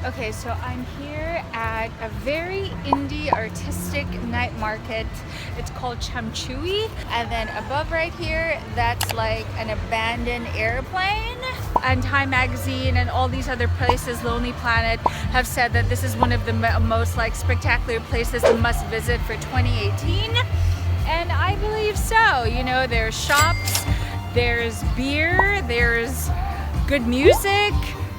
Okay, so I'm here at a very indie artistic night market. It's called CHANG CHUI. And then above right here, that's like an abandoned airplane. And Time Magazine and all these other places, Lonely Planet, have said that this is one of the most like spectacular places to must visit for 2018. And I believe so. You know, there's shops, there's beer, there's good music.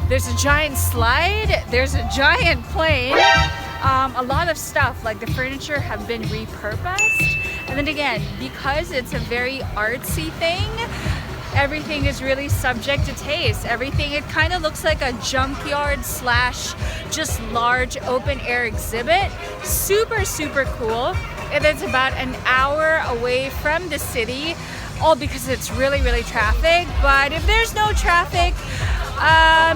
There's a giant slide, there's a giant plane, a lot of stuff, like the furniture have been repurposed. And then again, because it's a very artsy thing, everything is really subject to taste. Everything, it kind of looks like a junkyard slash just large open air exhibit. Super, super cool. And it's about an hour away from the city, all because it's really, really traffic. But if there's no traffic,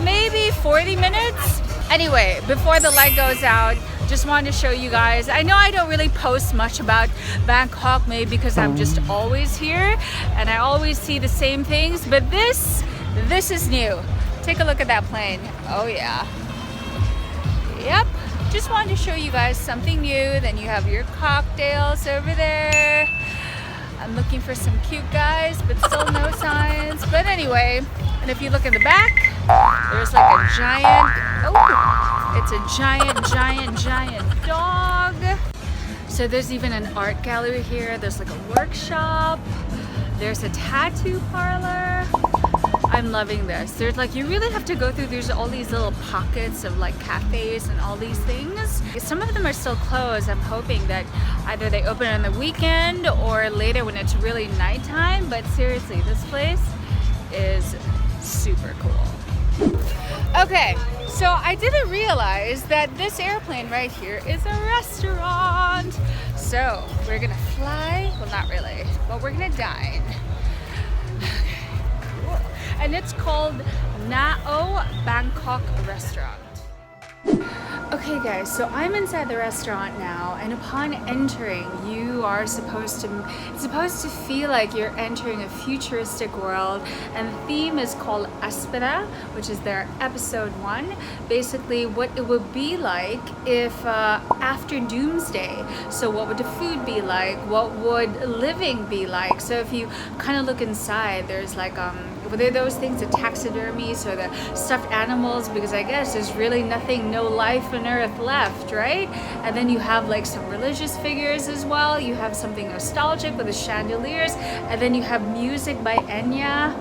maybe 40 minutes. Anyway, before the light goes out, just wanted to show you guys. I know I don't really post much about Bangkok, maybe because I'm just always here and I always see the same things, but this is new. Take a look at that plane. Oh yeah. Yep. Just wanted to show you guys something new. Then you have your cocktails over there. I'm looking for some cute guys, but still no signs. But anyway, and if you look in the back, there's like a giant, it's a giant dog. So there's even an art gallery here. There's like a workshop. There's a tattoo parlor. I'm loving this. There's like, you really have to go through, there's all these little pockets of like cafes and all these things. Some of them are still closed. I'm hoping that either they open on the weekend or later when it's really nighttime. But seriously, this place is super cool. Okay, so I didn't realize that this airplane right here is a restaurant. So we're gonna fly, well not really, but we're gonna dine. And it's called Nao Bangkok Restaurant. Okay guys, so I'm inside the restaurant now, and upon entering, you are supposed to feel like you're entering a futuristic world, and the theme is called Aspera, which is their episode 1. Basically what it would be like if after doomsday. So what would the food be like? What would living be like? So if you kind of look inside, there's like were those things, the taxidermies or the stuffed animals, because I guess there's really nothing, no life on earth left, right? And then you have like some religious figures as well. You have something nostalgic with the chandeliers, and then you have music by Enya.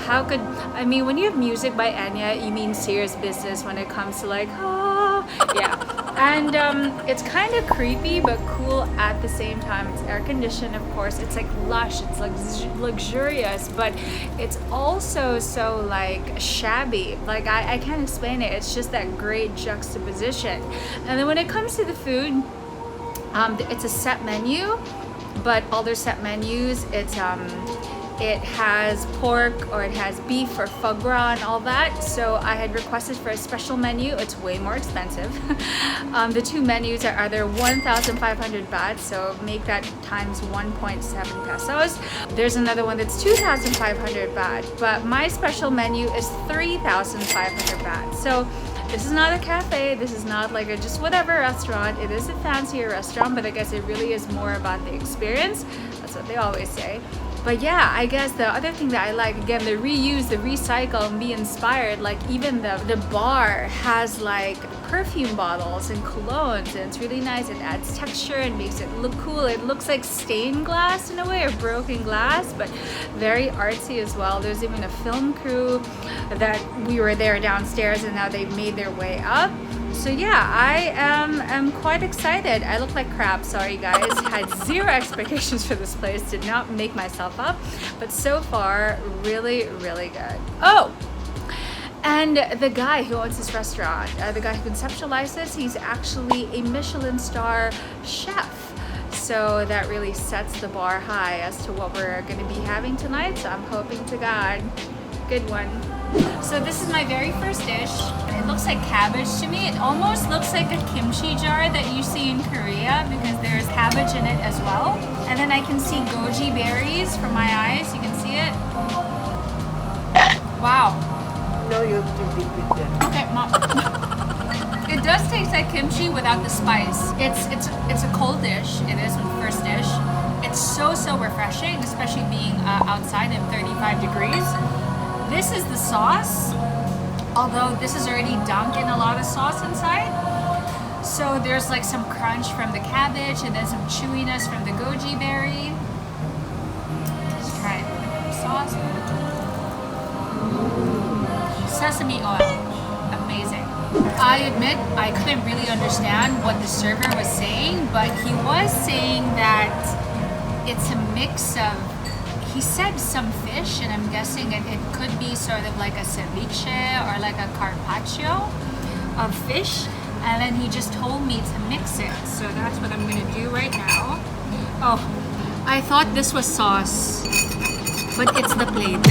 How could, I mean, when you have music by Enya, you mean serious business when it comes to like, oh, yeah. And it's kind of creepy but cool at the same time. It's air conditioned, of course. It's like lush, it's like luxurious, but it's also so like shabby. Like I can't explain it. It's just that great juxtaposition. And then when it comes to the food, it's a set menu, but all their set menus, it has pork or it has beef or foie gras and all that. So I had requested for a special menu. It's way more expensive. The two menus are either 1,500 baht, so make that times 1.7 pesos. There's another one that's 2,500 baht, but my special menu is 3,500 baht. So this is not a cafe, this is not like a just whatever restaurant. It is a fancier restaurant, but I guess it really is more about the experience. That's what they always say. But yeah, I guess the other thing that I like, again, the reuse, the recycle, and be inspired, like even the bar has like perfume bottles and colognes, and it's really nice. It adds texture and makes it look cool. It looks like stained glass in a way, or broken glass, but very artsy as well. There's even a film crew that we were there downstairs, and now they've made their way up. So yeah, I am quite excited. I look like crap, sorry guys. Had zero expectations for this place, did not make myself up, but so far, really, really good. Oh! And the guy who owns this restaurant, the guy who conceptualized this, he's actually a Michelin star chef. So that really sets the bar high as to what we're going to be having tonight. So I'm hoping to God, good one. So this is my very first dish. It looks like cabbage to me. It almost looks like a kimchi jar that you see in Korea because there's cabbage in it as well. And then I can see goji berries from my eyes. You can see it. Wow. No, you have to dip it there. Okay, Mom. It does taste like kimchi without the spice. It's a cold dish. It is the first dish. It's so refreshing, especially being outside in 35 degrees. This is the sauce, although this is already dunked in a lot of sauce inside. So there's like some crunch from the cabbage and then some chewiness from the goji berry. Let's try it. Sauce. Sesame oil. Amazing. I admit I couldn't really understand what the server was saying, but he was saying that it's a mix of, he said some fish, and I'm guessing it could be sort of like a ceviche or like a carpaccio of fish. And then he just told me to mix it. So that's what I'm gonna do right now. Oh, I thought this was sauce, but it's the plate.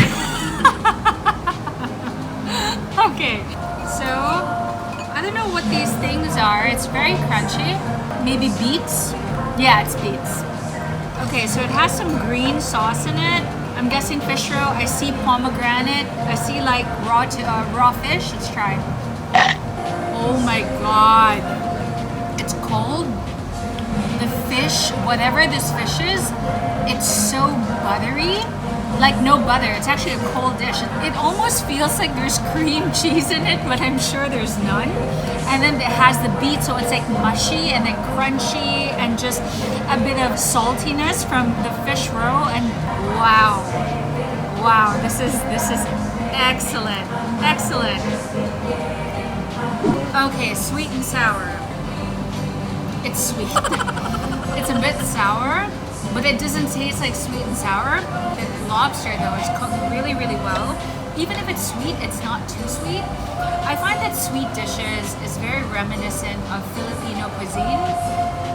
Okay, so I don't know what these things are. It's very crunchy. Maybe beets? Yeah, it's beets. Okay, so it has some green sauce in it. I'm guessing fish roe. I see pomegranate. I see like raw fish. Let's try. Oh my god. It's cold. The fish, whatever this fish is, it's so buttery. Like no butter. It's actually a cold dish. It almost feels like there's cream cheese in it, but I'm sure there's none. And then it has the beet, so it's like mushy and then crunchy and just a bit of saltiness from the fish roe. And wow, wow, this is excellent, excellent. Okay, sweet and sour. It's sweet. It's a bit sour, but it doesn't taste like sweet and sour. The lobster though is cooked really well. Even if it's sweet, it's not too sweet. I find that sweet dishes is very reminiscent of Filipino cuisine.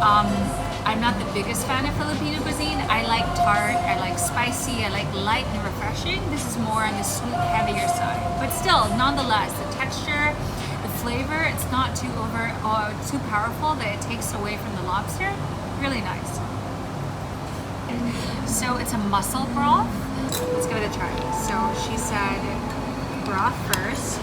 I'm not the biggest fan of Filipino cuisine. I like tart, I like spicy, I like light and refreshing. This is more on the sweet, heavier side. But still, nonetheless, the texture, the flavor, it's not too over or too powerful that it takes away from the lobster. Really nice. So it's a mussel broth. Let's give it a try. So she said broth first.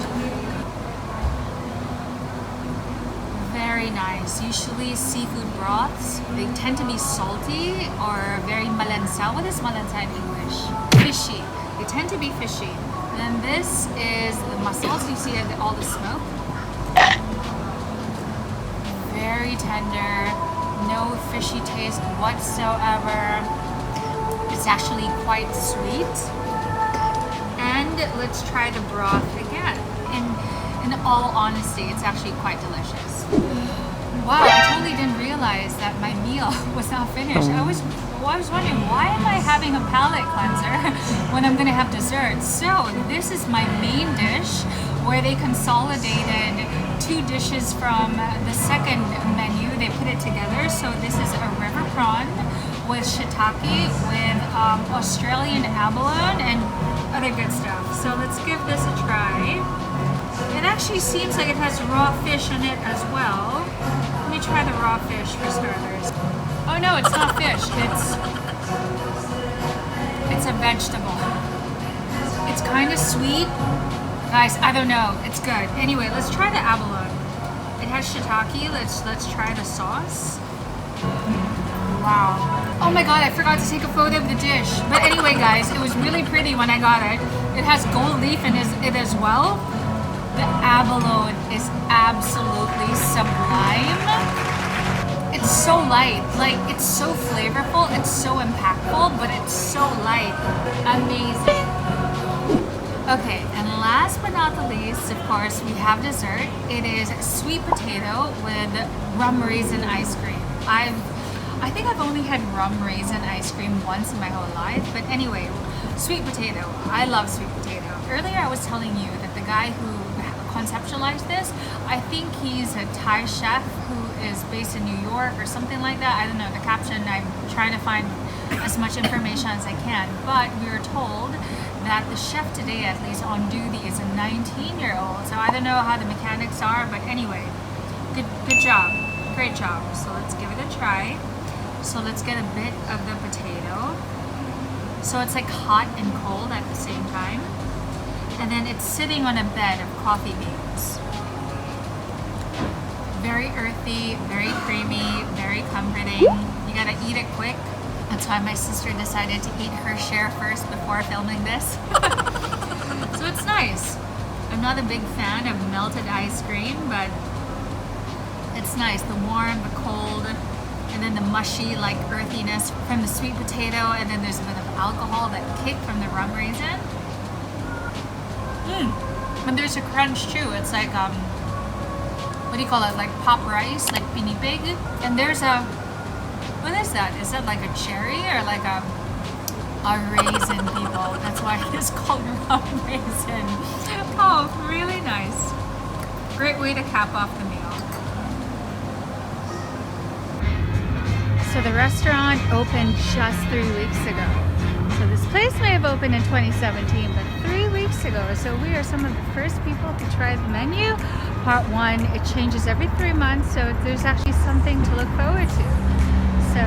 Very nice. Usually seafood broths, they tend to be salty or very malansa. What is malansa in English? Fishy. They tend to be fishy. And then this is the mussels. You see all the smoke. Very tender. No fishy taste whatsoever. It's actually quite sweet. And let's try the broth again. In all honesty, it's actually quite delicious. Wow, I totally didn't realize that my meal was not finished. I was wondering, why am I having a palate cleanser when I'm gonna have dessert? So this is my main dish, where they consolidated two dishes from the second menu. They put it together. So this is a river prawn with shiitake, with Australian abalone, and other good stuff. So let's give this a try. It actually seems like it has raw fish in it as well. Let me try the raw fish for starters. Oh no, it's not fish. It's a vegetable. It's kind of sweet. Guys, I don't know. It's good. Anyway, let's try the abalone. It has shiitake. Let's try the sauce. Wow. Oh my god, I forgot to take a photo of the dish. But anyway, guys, it was really pretty when I got it. It has gold leaf in it as well. The abalone is absolutely sublime. It's so light. Like, it's so flavorful. It's so impactful, but it's so light. Amazing. Okay, and last but not the least, of course, we have dessert. It is sweet potato with rum raisin ice cream. I think I've only had rum raisin ice cream once in my whole life, but anyway, sweet potato. I love sweet potato. Earlier I was telling you that the guy who conceptualized this, I think he's a Thai chef who is based in New York or something like that. I don't know the caption. I'm trying to find as much information as I can, but we were told that the chef today, at least on duty, is a 19-year-old. So I don't know how the mechanics are, but anyway, good job, great job. So let's give it a try. So let's get a bit of the potato. So it's like hot and cold at the same time. And then it's sitting on a bed of coffee beans. Very earthy, very creamy, very comforting. You gotta eat it quick. That's why my sister decided to eat her share first before filming this. So it's nice. I'm not a big fan of melted ice cream, but it's nice. The warm, the cold, and then the mushy like earthiness from the sweet potato, and then there's a bit of alcohol, that kick from the rum raisin. And there's a crunch too. It's like what do you call it? Like pop rice, like pinipig. And there's a, what is that? Is that like a cherry or like a raisin, people? That's why it's called rum raisin. Oh, really nice. Great way to cap off the meal. So the restaurant opened just 3 weeks ago. So this place may have opened in 2017, but 3 weeks ago. So we are some of the first people to try the menu. Part 1, it changes every 3 months, so there's actually something to look forward to. So